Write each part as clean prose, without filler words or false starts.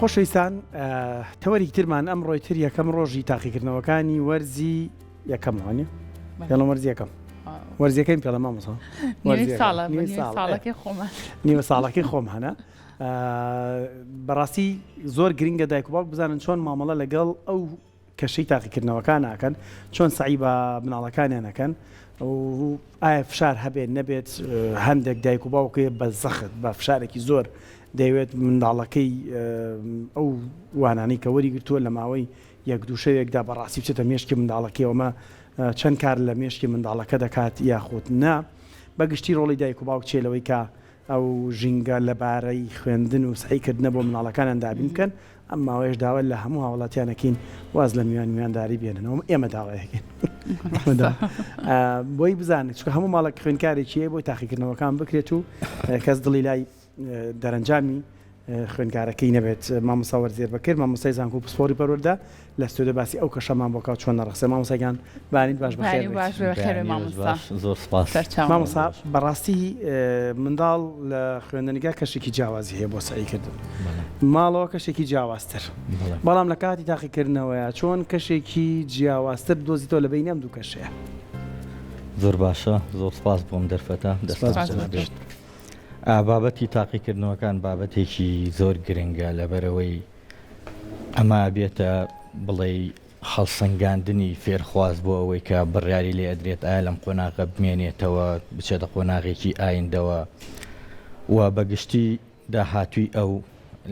خۆشەویستان تەوەری ترمان ئەمڕۆی تر یەکەم ڕۆژی تاقیکردنەوەکانی وەرزی یەکەموانێ پێڵم وەرزی یەکەم وەرزیەکەی پێڵە مامۆستا نیوە ساڵەکەی خۆم هەنا بەڕاستی زۆر گرنگە دایک و باوک بزانن چۆن مامەڵە لەگەڵ ئەو کەشەی تاقیکردنەوەکان ناکەن چۆن سعی بە مناڵەکانیان نەکەن و ئایا فشار هەبێت نەبێت هەندێک دایک و باوکێ بە زەخت بە فشارێکی زۆر دەیەوێت منداڵەکەی ئەو وانانەی کە وەری گرتووە لە ماوەی یەک دوو شەوێکدا بەڕاستی بچێتە مێشکی منداڵەکەیەوەمە چەند کار لە مێشکی منداڵەکە دەکات یاخود نا بەگشتی ڕۆڵی دایک و باوک چێلەوەی کە ئەو ژینگە لەبارەی خوێندن و سعیکردنە بۆ مناڵەکانیان دابین بکەن ئەم ماوەیەش داوای لە هەموو هاوڵاتیانەکەین واز لە میوانداری بێننەوە ئێمە داوایەکەین بۆی بزانێت چکە هەموو ماڵک خوێندکارێکیە بۆی تاقیکردنەوەکان بکرێت و کەس دڵی لای دەرەنجامی خوێندکارەکەی نەبێت مامۆستا وەرزێر بەکرد مامۆستای زانکۆ و پسپۆری پەروەردە لە ستۆدیۆ باسی ئەو کەشەمان بۆ کاو چۆن نەڕەخسێ مامۆستایان بانیت باش بەخێر زۆر سپاس مامۆستا بەڕاستی منداڵ لە خوێندنگا کەشێکی جیاوازی هەیە بۆ سعیکردن ماڵەوە کەشێکی جیاوازتر بەڵام لە کاتی تاقیکردنەوەیە چۆن کەشێکی جیاوازتر دۆزیتەوە لە بینی ئەم دوو کەشەیە زۆر باشە زۆر سپاس بۆم دەرفەتە دەست بابەتی تاقیکردنەوەکان بابەتێکی زۆر گرنگە لەبەرەوەی ئەمە بێتە بڵێ هەڵسەنگاندنی فێرخواز بۆ ئەوەی کە بڕیاری لێ ئەدرێت ئایا لەم قۆناغە بمێنێتەوە بچێتە قۆناغێکی ئایندەوە و بەگشتی داهاتووی ئەو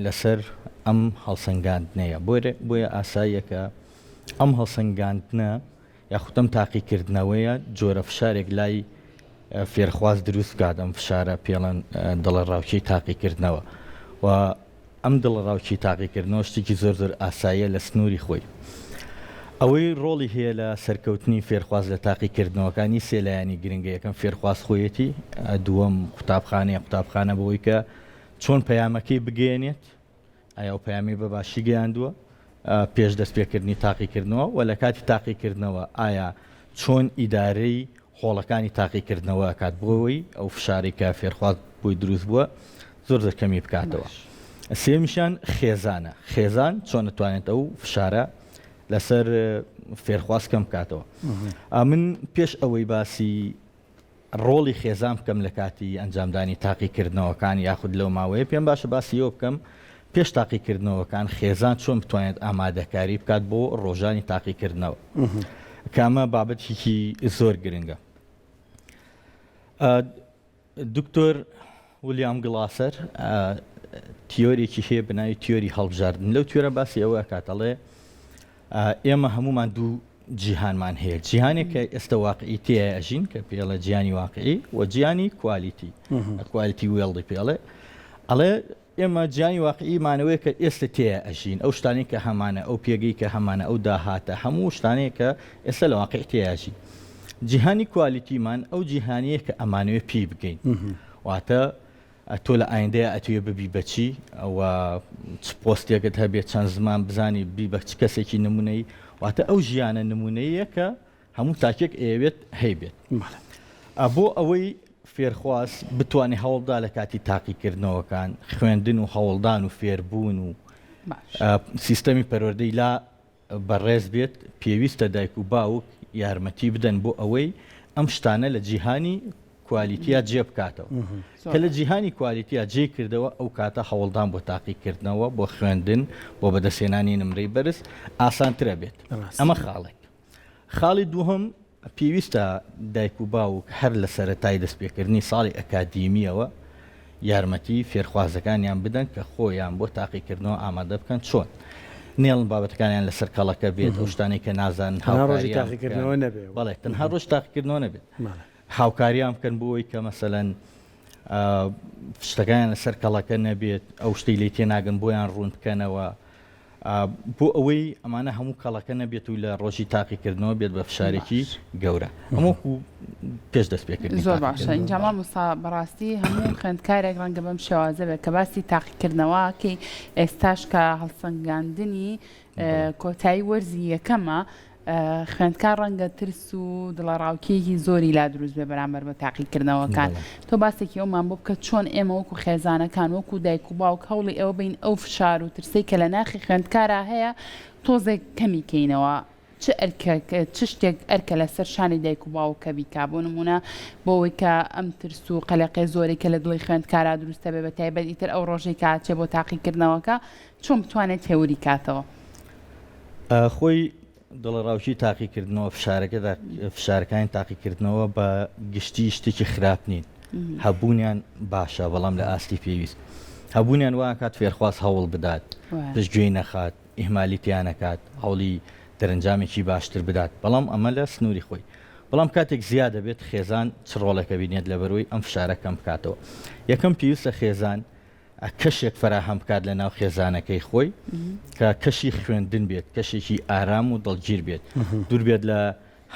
لەسەر ئەم هەڵسەنگاندنەیە بۆیە ئاساییەکە ئەم هەڵسەنگاندنە یاخود ئەم تاقیکردنەوەیە جۆرە فشارێک لای فێرخواز دروست بکات ئەم فشارە پێڵەن دڵە ڕاوچەی تاقیکردنەوە و ئەم دڵە ڕاوچی تاقیکردنەوە شتێکی زۆر زۆر ئاساییە لە سنووری خۆی ئەوەی ڕۆڵی هەیە لە سەرکەوتنی فێرخواز لە تاقیکردنەوەکانی سێلایانی گرنگە یەکەم فێرخواز خۆیەتی دووەم قوتابخانە بەوەی کە چۆن پەیامەکەی بگەێنێت ئایا ئەو پەیامی بە باشی گەیاندووە پێش دەستپێکردنی تاقیکردنەوە و لە کاتی تاقیکردنەوە ئایا چۆن ئیدارەی خۆڵەکانی تاقیکردنەوە کات بۆەوەی ئەو فشاری کە فێرخواز بۆی دروست بووە زۆر زۆر کەمی بکاتەوە سێمیشان خێزانە خێزان چۆن دەتوانێت ئەو فشارە لەسەر فێرخواز کەم بکاتەوە من پێش ئەوەی باسی ڕۆڵی خێزان بکەم لە کاتی ئەنجامدانی تاقیکردنەوەکان یاخود لەو ماوەیە پێم باشە باسی ئەوە بکەم پێش تاقیکردنەوەکان خێزان چۆن بتوانێت ئامادەکاری بکات بۆ ڕۆژانی تاقیکردنەوە کامە بابەتێکی زۆر گرنگە دکتۆر ویلیام گڵاسەر تیۆریێکی هەیە بناوی تیۆری هەڵبژاردن لەو تیۆرە باسی ئەوە کاتەڵێ ئێمە هەمومان دوو جیهانمان هەیە جیهانێک کە ئێستا واقعی تێە ئەژین کە پێڵە جیهانی واقعی و جیهانی کوالیتی وێڵی پێڵێ ئەڵێ ئێمە جیهانی واقعیمانەوەی کە ئێستا تێە ئەژین ئەو شتانی کە هەمانە ئەو پێگەی کە هەمانە ئەو داهاتە هەموو شتانەیە کە ئێستا لە واقعی تێژین جیهانی کوالیتیمان ئەو جیهانیە کە ئەمانوێ پێی بگەین واتە تۆ لە ئایندەیە ئەتوێ ببی بەچی ئەوە پۆستێکت هەبێت چەند زمان بزانی بی بە چ کەسێکی نمونەی واتە ئەو ژیانە نمونەیە کە هەموو تاکێک ئەوێت هەیبێت بۆ ئەوەی فێرخواز بتوانێت هەوڵدا لە کاتی تاقیکردنەوەکان خوێندن و هەوڵدان و فێربوون و سیستەمی پەروەردەی لا بەڕێز بێت پێویستە دایک و باوک یارمەتی بدەن بۆ ئەوەی ئەم شتانە لە جیهانی کوالیتیا جێ بکاتەوە کە لە جیهانی کوالیتیا جێ کردەوە ئەو کاتە هەوڵدان بۆ تاقیکردنەوە بۆ خوێندن بۆ بەدەستێنانی نمرەی بەرز ئاسانترە بێت ئەمە خاڵی دووهەم پێویستە دایک و باوک هەر لە سەرەتای دەستپێکردنی ساڵی ئەکادیمیەوە یارمەتی فێرخوازەکانیان بدەن کە خۆیان بۆ تاقیکردنەوە ئامادە بکەن چۆن نێڵن بابەتەکانیان لەسەر کەڵەکە بێت ئەو شتانی کە نازان بەڵێ تەنها ڕۆژ تاقیکردنەوە نەبێت هاوکاریان بکەن بۆی کە مەسەلەن شتەکانیان لەسەر کەڵەکە نەبێت ئەو شتەی لێ تێناگەن بۆیان ڕوون بکەنەوە بۆ ئەوەی ئەمانە هەموو کەڵەکە نەبێت و لە ڕۆژی تاقیکردنەوە بێت بە فشارێکی گەورە ئەمەکو پێش دەستپێکردنی زۆر باشە اینجا مامۆستا بەڕاستی هەموو خوێندکارێک ڕەنگە بەم شێوازە بێت کە باسی تاقیکردنەوەکەی ئێستاش کە هەڵسەنگاندنی کۆتایی وەرزی یەکەمە خوێندکار ڕەنگە ترس و دڵەڕاوکیەکی زۆری لا دروست بێ بەرامبەر بە تاقیکردنەوەکان تۆ باسێکی ئەومان بۆ بکە چۆن ئێمە وەکو خێزانەکان وەکو دایک و باوک هەوڵی ئەوە بین ئەو فشار و ترسەی کە لە ناخی خوێندکارە هەیە تۆزێک کەمی کەینەوە چ شتێک ئەرکە لەسەر شانی دایک و باوکە بیکا بۆ نمونە بۆەوەی کە ئەم ترس و قەلەقەی زۆری کە لە دڵی خوێندکارا دروستە بێ بە تایبەت ئیتر ئەو ڕۆژەی کاتچێ بۆ تاقیکردنەوەکە چۆن بتوانێت هێوری کاتەوە خۆی دڵڕاوکی تاقیکردنەوە فشارەکانی تاقیکردنەوە بە گشتی شتێکی خراپ نین هەبوونیان باشە بەڵام لە ئاستی پێویست هەبوونیان وا کات فێرخواست هەوڵ بدات پشتگوێی نەخات ئیهمالیتیان نەکات هەوڵی دەرەنجامێکی باشتر بدات بەڵام ئەمە لە سنووری خۆی بەڵام کاتێک زیاد دەبێت خێزان چ ڕۆڵەکە بینێت لەبەرەوەی ئەم فشارە کەم بکاتەوە یەکەم پێویستە خێزان کەشێک فراهەم بکات لە ناو خێزانەکەی خۆی کە کەشی خوێندن بێت کەشێکی ئارام و دڵگیر بێت دوور بێت لە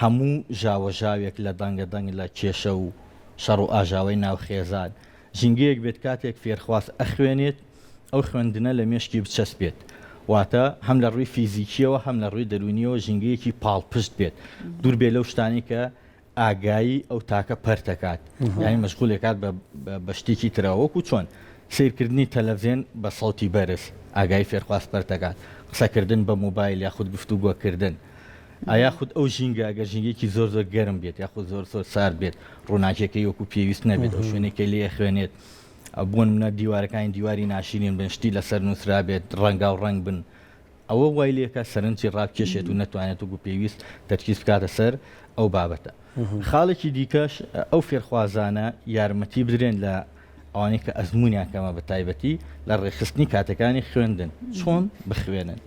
هەموو ژاوەژاوێک لە دەنگە دەنگ لە کێشە و شەڕ و ئاژاوی ناو خێزان ژینگەیەک بێت کاتێک فێرخواست ئەخوێنێت ئەو خوێندنە لە مێشکی بچەست بێت واتە هەم لە ڕووی فیزیکیەوە هەم لە ڕووی دەرونیەوە ژینگەیەکی پاڵپشت بێت دوور بێت لەو شتانی کە ئاگایی ئەو تاکە پەرتەکات یانی مەشغولێکات بە شتێکی ترەوەکو چۆن سیرکردنی تەلەڤیزیۆن بە سەڵتی بەرز ئاگای فێرخواست پەرتەکات قسەکردن بە موبایل یاخود گفتوگۆکردن یاخود ئەو ژینگە ئەگەر ژینگێکی زۆر زۆر گەرم بێت یاخود زۆر زۆر سارد بێت ڕووناکیەکەی وەکو پێویست نەبێت ئەو شوێنێکی لێ خوێنێت بۆن منە دیوارەکانی دیواری ناشرین بنشتی لەسەر نووسرا بێت ڕەنگا و ڕنگ بن ئەوە وای لێکە سەرنجی ڕابکێشێت و نەتوانێت وەکو پێویست تەرکیز بکاتە سەر ئەو بابەتە خاڵێکی دیکەش ئەو فێرخوازانە یارمەتی بدرێن لە ئەوانەی کە ئەزممویان کەمە بە تایبەتی لە ڕێخستنی کاتەکانی خوێندن چۆن بخوێنن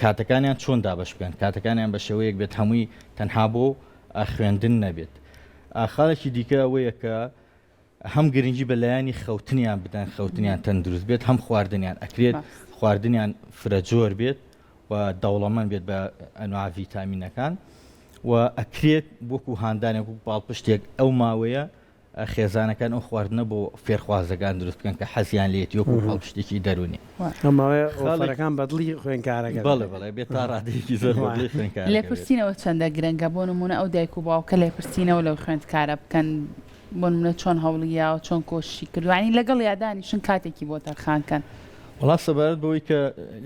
کاتەکانیان چۆن دابش بکەن کاتەکانیان بە شێوەیەک بێت هەمووی تەنها بۆ خوێندن نەبێت خاڵێکی دیکە ئەوەیە کە هەم گرنگی بەلایانی خەوتنیان بدەن خەوتنیان تەندروست بێت هەم خواردنیان ئەکرێت خواردنیان فرەجۆر بێت و دەوڵەمەند بێت بە ئەنواع ڤیتامینەکان و ئەکرێت وەکو هاندانێک و باڵپشتێک ئەو ماوەیە خێزانەکان ئەو خواردنە بۆ فێرخوازەکان دروست بکەن کە حەزیان لێت وەکو هەڵپشتێکی دەرونی ئەمەوەەکان بەدڵی خوێنکارەکە بەڵێ بێت تا ڕادەیەکی زۆر خوێنکار لێپرسینەوە چەندە گرنگە بۆ نمونە ئەو دایک و باوکە لێپرسینەوە لەو خوێندکارە بکەن بۆ نمونە چۆن هەوڵیا و چۆن کۆشی کردوانی لەگەڵ یادانیشن کاتێکی بۆ تەرخانکەن وڵات سەبارەت بەوەی کە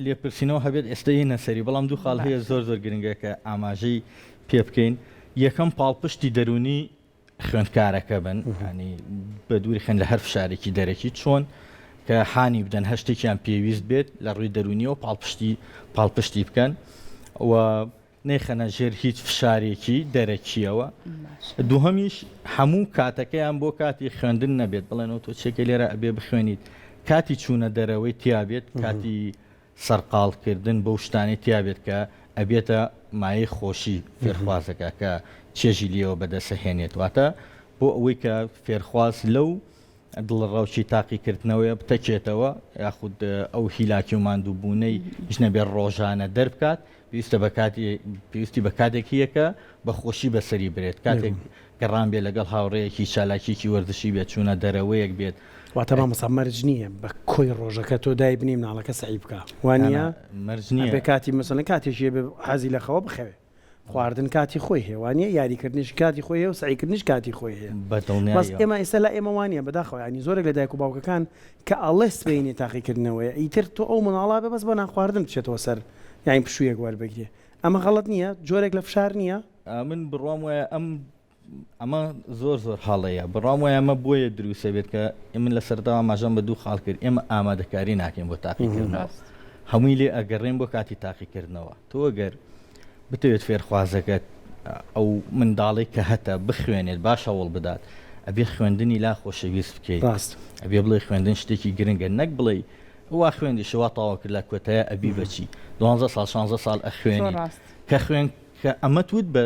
لێپرسینەوە هەبێت ئێستای نەسەری بەڵام دوو خاڵ هەیە زۆر زۆر گرنگە کە ئاماژەی پێ بکەین یەکەم پاڵپشتی دەرونی خوێندکارەکە بن ینی بە دووری خوێن لە هەر فشارێکی دەرەکی چۆن کە هانی بدەن هەشتێکیان پێویست بێت لە ڕووی دەرونیەوە پاڵپشتی بکەن و نەیخەنە ژێر هیچ فشارێکی دەرەکیەوە دووهەمیش هەموو کاتەکەیان بۆ کاتی خوێندن نەبێت بڵێنەوە تۆ چێکە لێرە ئەبێ بخوێنیت کاتی چوونە دەرەوەی تیابێت کاتی سەرقاڵکردن بەو شتانی تیابێت کە ئەبێتە مای خۆشی فێرخوازەکە کە چێژی لێەوە بەدەسەهێنێت واتە بۆ ئەوەی کە فێرخواز لەو دڵڕاوکی تاقیکردنەوەی بتەکێتەوە یاخود ئەو هیلاکی و ماندووبوونەی هیچ نەبێت ڕۆژانە دەربکات پێویستی بە کاتێکیەکە بە خۆشی بەسەری برێت کاتێک گەڕان بێت لەگەڵ هاوڕەیەکی چالاکیی وەردشی بێت چوونە دەرەوەیەک بێت واتە مەسا مەرج نییە بە کۆی ڕۆژەکە تۆ دای بنی مناڵەکە سعی بکە وانە مەرج نییە بە کاتی مەسەنە کاتێکی بێ حەزی لە خەوە بخەوێ خواردن کاتی خۆی هێوانە یاریکردنیش کاتی خۆی و سعیکردنیش کاتی خۆی هەیە بەس ئێمە ئێستا لە ئێمە وانە بەداخەوە ینی زۆرێک لە دایک و باوکەکان کە ئەڵێ سبەینی تاقیکردنەوەی ئیتر تۆ ئەو مناڵا بە بەس بۆ ناخواردن بچێتەوە سەر یاین پشوویەک وەربگرێ ئەمە غەڵەت نییە جۆرێک لە فشار نییە من بڕام وایە ئەمە زۆر زۆر حاڵەیە بڕام وایە ئەمە بۆیە دروستە بێت کە من لە سەرداوا ماژەم بە دوو خاڵ کرد ئێمە ئامادەکاری ناکەین بۆ تاقیکردنەوە هەمووی لێ ئەگەڕێن بۆ کاتی تاقیکردنەوە تۆ گەر بتەوێت فێرخوازەکەت ئەو منداڵی کە هەتە بخوێنێت باش هەوڵ بدات ئەبێ خوێندنی لا خۆشەویست بکەیت ئەبێ بڵێ خوێندن شتێکی گرنگە نەک بڵێ وا خوێندی شەوا تاوا کرد لە کوێتەیە ئەبی بەچی 12 ساڵ 16 ساڵ ئەخوێنی کە خوێن کە ئەمە توت بە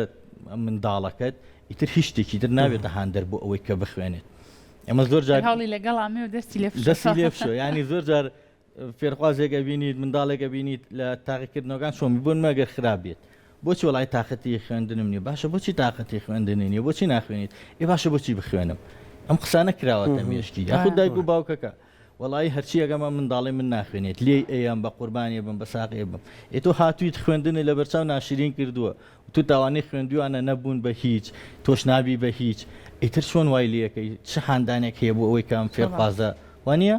منداڵەکەت ئیتر هیچ شتێکی تر نابێتە هاندەر بۆ ئەوەی کە بخوێنێت ئەمە زۆر جار هەوڵی لەگەڵ ئامێ و دەستی لێ بشۆ ینی زۆر جار فێرخوازێکە بینیت منداڵێکە بینیت لە تاقیکردنەوەکان چۆن بوون مەگەر خراپ بێت بۆچی وڵای تااقەتی خوێندنم نیە باشە بۆچی تااقەتی خوێندنی نیە بۆچی ناخوێنیت باشە بۆچی بخوێنم ئەم قسانە کراوەتە مێشکی یاخود دایک و باوکەکە وڵی هەرچی ئەگەمە منداڵی من ناخوێنێت لێ ئەیان بە قوربانی بم بە ساقێ بم ئێتۆ هاتوویت خوێندنی لە بەرچاو ناشرین کردووە تو تاوانەی خوێندووانە نەبوون بە هیچ تۆش نابی بە هیچ ئیتر چۆن وای لەکەی چه هاندانێک هەیە بۆ ئەوەی کام فێرخوازە وانە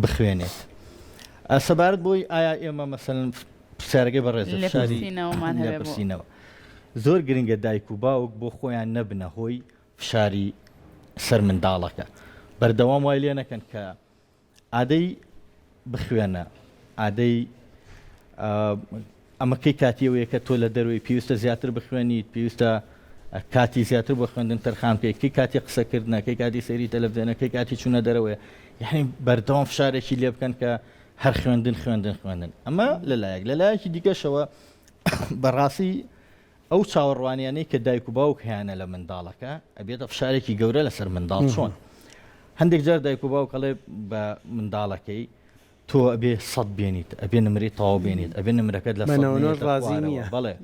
بخوێنێت سەبارەت بۆی ئایا ئێمە مەسەن پرسیارەکەی بەڕێزە پرسینەوە زۆر گرنگە دایک و باوک بۆ خۆیان نەبنە هۆی فشاری سەر منداڵەکە بەردەوام وای لێ نەکەن کە ئادەی بخوێنە ئادەی ئەمەکەی کاتیەوەیە کە تۆ لە دەروی پێویستە زیاتر بخوێنیت پێویستە کاتی زیاتر بۆ خوێندن تەرخان پێکەی کاتی قسەکردنەکەی کاتی سەری تەلەڤیزیۆنەکەی کاتی چوونە دەرەوەی یعنی بەردەوام فشارێکی لێ بکەن کە هەر خوێندن ئەمە لەلایەکی دیکەشەوە بەڕاستی ئەو چاوەڕوانیانەی کە دایک و باوک هیانە لە منداڵەکە ئەبێتە فشارێکی گەورە لەسەر منداڵ چۆن هەندێک جار دایک و باوکەڵێ بە منداڵەکەی تۆ ئەبێ سەد بێنیت ئەبێ نمرەی تاو بێنیت ئەبێ نمرەکەت لە بەڵێ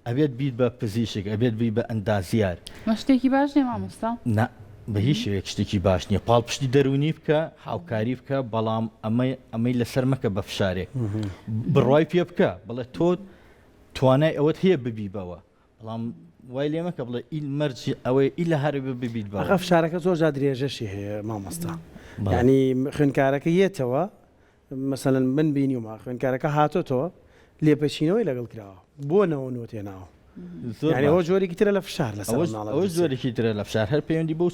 ئەبێت بیت بە پزیشک ئەبێت بی بە ئەندازیار شتێکی باش نێ مامۆستا نه بە هیچ شوەیەک شتێکی باش نییە پاڵپشتی دەرونی بکە هاوکاری بکە بەڵام ئەمەی لەسەر مەکە بە فشارێک بڕوای پێ بکە بڵێ تۆ توانای ئەوەت هەیە ببیبەوە بەڵام وای لێ مەکە بڵێ ئیل مەرجی ئەوەی ئی لە هەر ببیت بە فشارەکە زۆر جا درێژەشی هەیە مامۆستا ینی خوێنکارەکە یێتەوە مەسەلەن من بینیومە خوێنکارەکە هاتۆتەوە لێپەچینەوەی لەگەڵ کراوە بۆ نەوە نۆتێناوە ئەوە جۆرێکی ترە لە فشار لە ئەوە جۆرێکی ترە لە فشار هەر پەیوەندی بۆ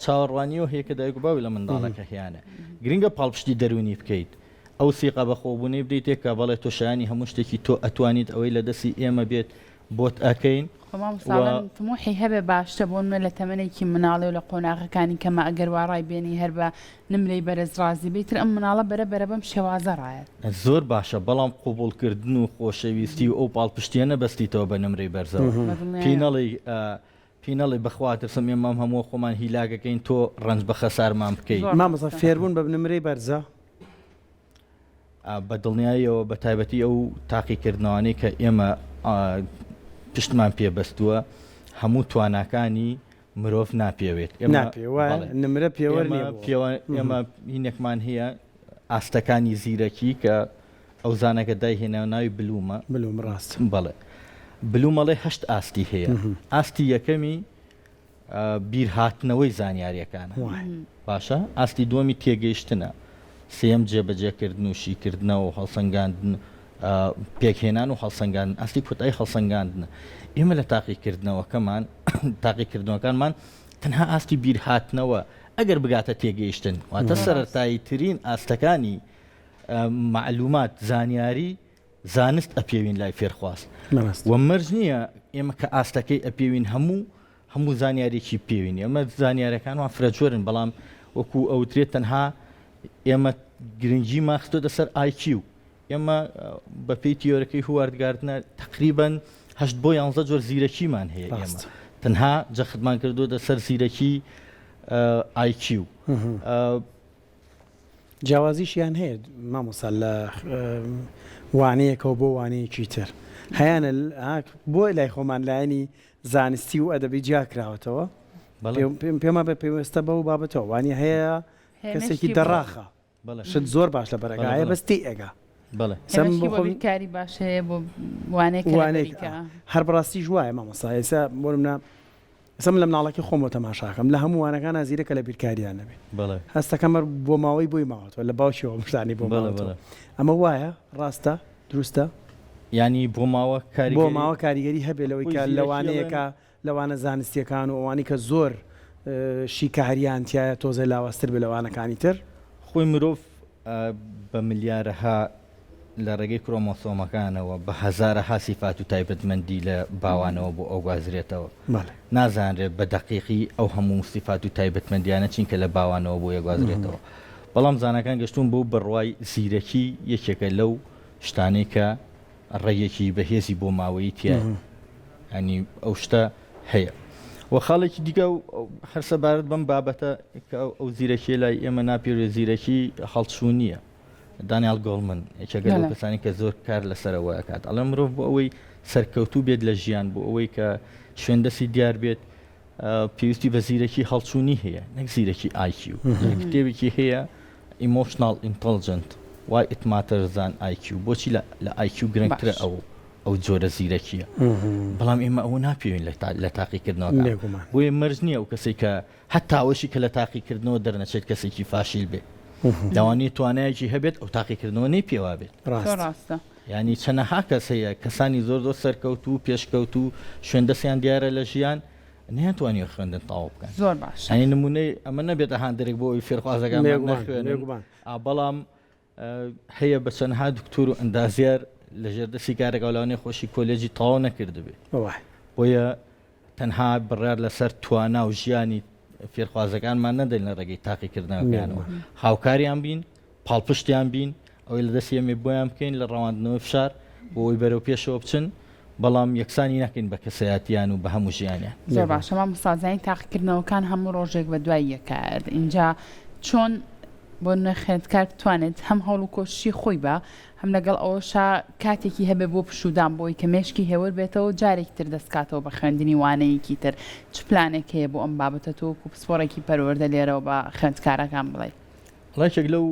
چاوەڕوانیەوە هەیە کە دایک و باوی لە منداڵەکە هیانە گرنگە پاڵپشتی دەرونی بکەیت ئەو سیقە بەخۆبوونەی بدەیت تێکە بەڵێ تۆشایانی هەموو شتێکی تۆ ئەتوانیت ئەوەی لە دەستی ئێمە بێت بۆت ئەکەین تموحی هەبێ باشتە بۆ من لە تەمەنێکی مناڵی و لە قۆناغەکانی کەمە ئەگەر واڕای بێنی هەر بە نمرەی بەرزڕازی بیتر ئەم مناڵە بەرە بەم شێوازە ڕایەت زۆر باشە بەڵام قوبوڵکردن و خۆشەویستی و ئەو پاڵپشتیانە بەستیتەوە بە نمرەی بەرزەوە پینەڵی بەخواترسم ئێمەم هەموو خۆمان هیلاگەکەین تۆ ڕنج بە خەسارمان بکەیت مامۆستا فێربوون بە نمرەی بەرزە بە دڵنیاییەوە بە تایبەتی ئەو تاقیکردنەوەی کە ئێمە پشتمان پێبەستووە هەموو تواناکانی مرۆڤ ناپێوێت نمرە پێوە ئێمە هینێکمان هەیە ئاستەکانی زیرەکی کە ئەو زانەکە دایهێنە ناوی بلومە بلوم ڕاست بەڵێ بلومەڵێ هەشت ئاستی هەیە ئاستی یەکەمی بیرهاتنەوەی زانیاریەکانە باشە ئاستی دووەمی تێگەیشتنە سێم جێبەجێکردن و شیکردنەوە و هەڵسەنگاندن پێکهێنان و هەڵسەنگاندن ئاستی کۆتایی هەڵسەنگاندنە ئێمە لە تاقیکردنەوەکانمان تەنها ئاستی بیرهاتنەوە ئەگەر بگاتە تێگەیشتن واتە سەرەتایی ترین ئاستەکانی معلومات زانیاری زانست ئەپێوین لای فێرخواست و مەرج نییە ئێمە کە ئاستەکەی ئەپێوین هەموو زانیارێکی پێوین ئێمە زانیارەکانوان فرەجۆرن بەڵام وەکو ئەوترێت تەنها ئێمە گرنگی ماخستۆ دەسەر IQ ئێمە بە پێی تیۆرەکەی هواردگاردنە تقریباً 8 بۆ 11 جۆر زیرەکیمان هەیە ئێمە تەنها جەختمان کردو دەسەر زیرەکی IQ جیاوازیشیان هەیە مامۆستا لە وانەیەکەوە بۆ وانەیەکی تر هەیانە بۆ لای خۆمان لایەنی زانستی و ئەدەبی جیاکراوەتەوە پێمە بە پێوەستە بەو بابەتەوە وانی هەیە کەسێکی دەڕاخە شت زۆر باش لە بەرەگایە بەستی ئەگا کاری باشەیە بۆ وانەیەکە هەر بەڕاستی ژوایە مامۆستا ئێستا بۆ ئەسم لە مناڵەکە خۆمە تەماشاکەم لە هەموو وانەکان زیرەکە لە بیرکاریان نەبێت هەستەکەمە بۆ ماوەی بۆی ماوەتەوە لە باوشیەوە مشتانی بۆ ئەمە وایە ڕاستە دروستە ینی بۆ ماوە کاریگەری هەبێ لەوەی کە لەوانەیەکە لەوانە زانستیەکان و ئەوانی کە زۆر شیکاریانتیایە تۆزە لاوەستر بێ لەوانەکانی تر خۆی مرۆڤ بە ملیارەها لە ڕێگەی کرۆمۆسۆمەکانەوە بە هەزارەها سیفات و تایبەتمەندی لە باوانەوە بۆ ئەو گوازرێتەوە نازانرێت بە دەقیقی ئەو هەموو سیفات و تایبەتمەندیانە چینکە لە باوانەوە بۆ یەگوازرێتەوە بەڵام زانەکان گەشتون بۆ بڕوای زیرەکی یەکێکە لەو شتانەی کە ڕێیەکی بەهێزی بۆ ماوەی تایە ئەنی ئەو شتە هەیە و خاڵێکی دیکە و هەر سەبارەت بەم بابەتە ئەو زیرەکی لای ئێمە ناپێوێت زیرەکی هەڵچوونیە دانیال گۆڵمن یەکێکە لەو کەسانی کە زۆر کار لەسەرەوە ئەکات ئەڵێ مرۆڤ بۆ ئەوەی سەرکەوتوو بێت لە ژیان بۆ ئەوەی کە شوێندەسی دیار بێت پێویستی بە زیرەکی هەڵچوونی هەیە نەک زیرەکی IQ کتێبێکی هەیە emotional intelligent why it matters than IQ بۆچی لە IQ گرنگترە ئەو جۆرە زیرەکیە بەڵام ئێمە ئەوە ناپێوین لە تاقیکردنەوە بۆیە مەرج نییە ئەو کەسێک کە هەتاوەشی کە لە تاقیکردنەوە دەرنەچێت کەسێکی فاشیل بێت داوانی توانایەکی هەبێت ئەو تاقیکردنەوە نەی پێوا بێت ڕاستە ینی چەنەها کەس هەیە کەسانی زۆر سەرکەوت و پێشکەوت و شوێندەسیان دیارە لە ژیان نەیانتوانی خوێندن تاوا بکەن زۆر باش ئەنی نمونەی ئەمە نەبێتە هاندێک بۆ ئەوی فێرخوازەکان نەخوێنن بەڵام هەیە بە چەندها دکتور و ئەندازیار لە ژێردەسی کارێک ئەولانەی خۆشی کۆلێجی تەواو نەکردبێ بۆیە تەنها بڕیار لەسەر توانا و ژیانی فێرخوازەکانمان نەدەین لە ڕێگەی تاقیکردنەوەکانەوە هاوکاریان بین پاڵپشتیان بین ئەوەی لە دەستی ئەمێ بۆیان بکەین لە ڕەواندنەوەی فشار بۆ ئەوی بەرەو پێشەوە بچن بەڵام یەکسانی نەکەین بە کەسایەتیان و بە هەموو ژیانیان زۆر باشە مام سازانی تاقیکردنەوەکان هەموو ڕۆژێک بە دوای یەکات اینجا چۆن بۆ نەخێندکار بتوانێت هەم هەوڵ و کۆشی خۆی بە هەم لەگەڵ ئەوەشا کاتێکی هەبێ بۆ پشودان بۆی کە مێشکی هێور بێتەوە جارێک تر دەستکاتەوە بە خوێندنی وانەیەکی تر چ پلانێک هەیە بۆ ئەم بابەتە تۆ و پسپۆڕێکی پەروەردە لێرەوە بە خوێندکارەکان بڵێ ڕێکێک لەو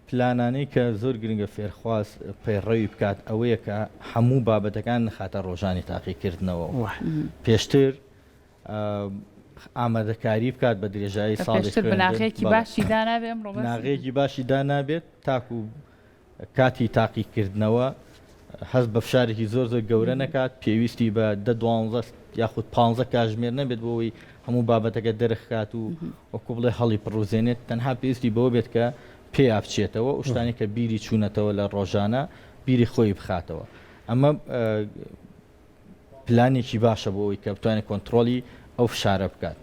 پلانانەی کە زۆر گرنگە فێرخواز پەیڕەوی بکات ئەوەیە کە هەموو بابەتەکان نخاتە ڕۆژانی تاقیکردنەوە پێشتر ئامادەکاری بکات بە درێژایی ساڵێک ناغێکی باشی دانابێ ناغێکی باشی دانابێت تاکو کاتی تاقیکردنەوە هەست بە فشارێکی زۆر گەورە نەکات پێویستی بە 10 یاخود 15 کاتژمێر نەبێت بۆەوەی هەموو بابەتەکە دەرەخات و وەکو بڵێ هەڵی پڕوزێنێت تەنها پێویستی بەوە بێت کە پێ بچێتەوە و شتانی کە بیری چوونەتەوە لە ڕۆژانە بیری خۆی بخاتەوە ئەمە پلانێکی باشە بۆ ئەوی کە بتوانێت کۆنتترۆلی ئەو فشارە بکات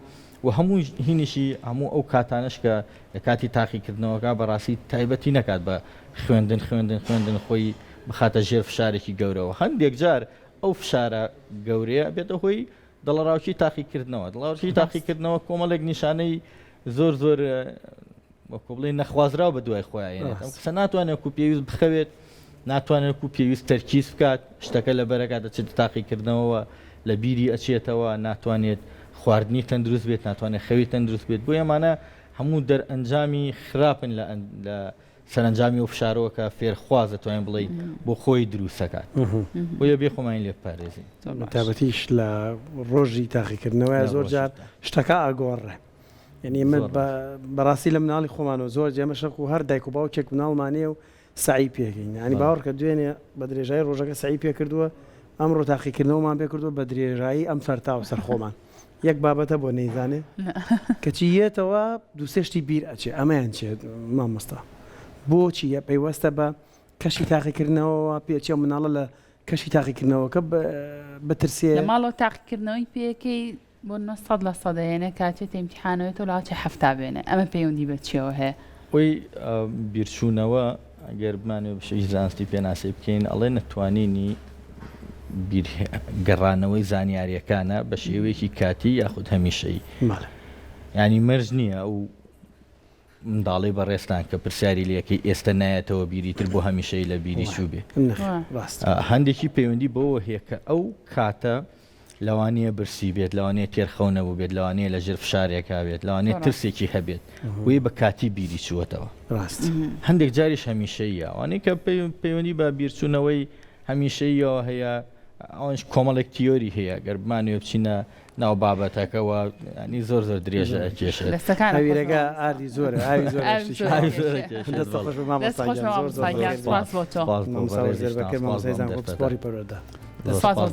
و هەموو هینیشی هەموو ئەو کاتانش کە لە کاتی تاقیکردنەوەکە بەڕاستی تایبەتی نەکات بە خوێندن خۆی بخاتە ژێر فشارێکی گەورەوە هەندێک جار ئەو فشارە گەورەیە بێتە هۆی دڵڕاوکی تاقیکردنەوە دڵڕاوکی تاقیکردنەوە کۆمەڵێک نیشانەی زۆر وەکو بڵێ نەخوازراو بە دوای خۆیانێت ئەم قسە ناتوانێت و پێویست بخەوێت ناتوانێت و پێویست تەرکیز بکات شتەکە لە بەرەکات دەچێت تاقیکردنەوە لە بیری ئەچێتەوە ناتوانێت خواردنی تەندروست بێت ناتوانێت خەوی تەندروست بێت بۆ ئەمانە هەموو دەرئەنجامی خراپن لە سەرنجامی و فشارەوە کە فێرخوازە توانین بڵێ بۆ خۆی دروستەکات بۆیە بێ خۆمان لێ بپارێزین تابەتیش لە ڕۆژی تاقیکردنەوەی زۆر جار شتەکە ئاگۆڕێ یعنی من بەڕاستی لە مناڵی خۆمانەوە زۆر جێمە شەق و هەر دایک و باوکێک مناڵمانەیە و سعی پێکەین ینی باوەڕکە دوێنێ بە درێژایی ڕۆژەکە سعی پێ کردووە ئەمڕۆ تاقیکردنەوەمان پێ کردووە بە درێژایی ئەم فەرتاوە سەر خۆمان یەک بابەتە بۆ نەیزانێ کەچی یێتەوە دووسێشتی بیر ئەچێ ئەمەیان چێت مامۆستا بۆچی پەیوەستە بە کەشی تاقیکردنەوە پێچێ مناڵە لە کەشی تاقیکردنەوەکە بترسێ لە ماڵەوە تاقیکردنەوەی پێەکەی بۆ 90% دەێنە کاتێت ئیمتحانەوەی تۆ لاچە هەفتا بێنێ ئەمە پەیوەندی بەچێەوە هەیە ئەوی بیرچوونەوە ئەگەر بمانێ بشەی زانستی پێناسی بکەین ئەڵێ نەتوانینی گەڕانەوەی زانیاریەکانە بە شێوەیەکی کاتی یاخود هەمیشەی ینی مەرج نییە و منداڵی بەڕێستان کە پرسیاری لەکەی ئێستا نایەتەوە بیریتر بۆ هەمیشەی لە بیری چوو بێ هەندێکی پەیوەندی بەوە هەیە کە ئەو کاتە لەوانەیە برسی بێت لەوانەیە تێرخەونەبوو بێت لەوانەیە لە ژێر فشارێکا بێت لەوانەیە ترسێکی هەبێت وی بە کاتی بیری چووەتەوە هەندێک جاریش هەمیشەیە ئەوانەی کە پەیوەندی بە بیرچوونەوەی هەمیشەیەوە هەیە ئەوش کۆمەڵێک تیۆری هەیە گەر بمانوێ بچینە ناو بابەتەکەەوە ینی زۆر درێژە کێشێت ئەویرەکە ئاردی زۆرە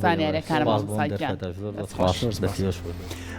زانیاریەکانە